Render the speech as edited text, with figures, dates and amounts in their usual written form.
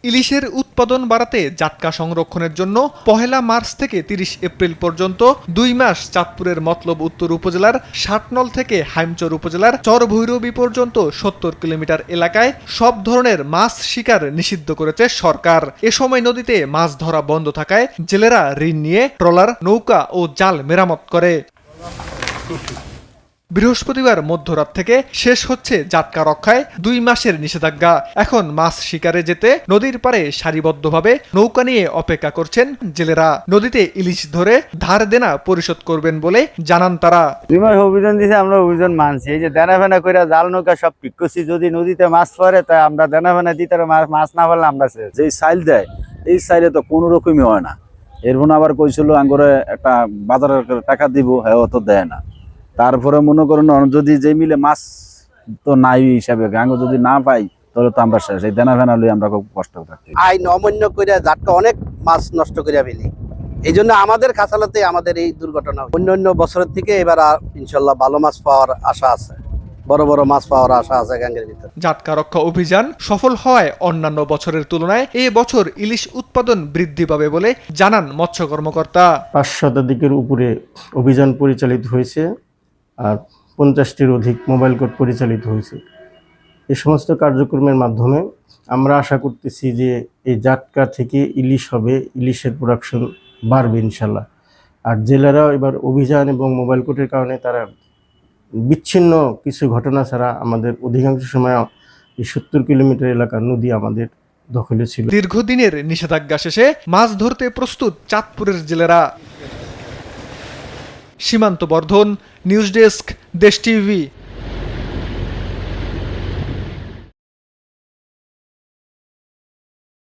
ইলিশের উৎপাদন বাড়াতে জাটকা সংরক্ষণের জন্য ১ মার্চ থেকে ৩০ এপ্রিল পর্যন্ত ২ মাস চাঁদপুরের মতলব উত্তর উপজেলার ষাটনল থেকে হাইমচর উপজেলার চরভৈরবী পর্যন্ত ৭০ কিলোমিটার এলাকায় সব ধরনের মাছ শিকার নিষিদ্ধ করেছে সরকার। এ সময় নদীতে মাছ ধরা বন্ধ থাকায় জেলেরা ঋণ নিয়ে ট্রলার, নৌকা ও জাল মেরামত করে। বৃহস্পতিবার মধ্যরাত থেকে শেষ হচ্ছে জাটকা রক্ষায় ২ মাসের নিষেধাজ্ঞা। এখন মাছ শিকারে যেতে নদীর পাড়ে সারিবদ্ধভাবে নৌকা নিয়ে অপেক্ষা করছেন জেলেরা। নদীতে ইলিশ ধরে ধার দেনা পরিশোধ করবেন বলে জানান তারা। ২ মাস অভিযান দিয়েছে, আমরা অভিযান মানছি। এই যে দেনা ফেনা করে জাল নৌকা সব ঠিক করছি, যদি নদীতে মাছ পড়ে তাই আমরা দেনা ফেনা দিতে মাছ না পারলে আমরা যে সাইল দেয় এই সাইলে তো কোনো রকমই হয় না। এরপর আবার কইছিল আঙ্গরে একটা বাজারের টাকা দিব, হ্যাঁ তো দেয় না। তারপরে মনে করেন যদি যে মিলে মাছ তো নাই হিসাবে গাঙ্গ যদি না পাই তাহলে তো আমরা শেষ। এই দেনা ফেনা লই আমরা খুব কষ্ট থাকি। আইন অমান্য করে জাটকা অনেক মাছ নষ্ট করে ফেলি, এই জন্য আমাদের খাসালাতে আমাদের এই দুর্ঘটনা। অন্য বছরের থেকে এবার ইনশাল্লাহ ভালো মাছ পাওয়ার আশা আছে, বড় বড় মাছ পাওয়ার আশা আছে গাঙ্গের ভিতরে। জাটকা রক্ষা অভিযান সফল হওয়ায় অন্যান্য বছরের তুলনায় এ বছর ইলিশ উৎপাদন বৃদ্ধি পাবে বলে জানান মৎস্য কর্মকর্তা। ৫ শতাধিকের উপরে অভিযান পরিচালিত হয়েছে আর ৫০টির অধিক মোবাইল কোর্ট পরিচালিত হয়েছে। এই সমস্ত কার্যক্রমের মাধ্যমে আমরা আশা করতেছি যে এই জাটকা থেকে ইলিশ হবে, ইলিশের প্রোডাকশন বাড়বে ইনশাল্লাহ। আর জেলেরাও এবার অভিযান এবং মোবাইল কোর্টের কারণে তারা বিচ্ছিন্ন কিছু ঘটনা ছাড়া আমাদের অধিকাংশ সময় এই ৭০ কিলোমিটার এলাকার নদী আমাদের দখলে ছিল। দীর্ঘদিনের নিষেধাজ্ঞা শেষে মাছ ধরতে প্রস্তুত চাঁদপুরের জেলেরা। সীমান্ত বর্ধন, নিউজ ডেস্ক, দেশ টিভি।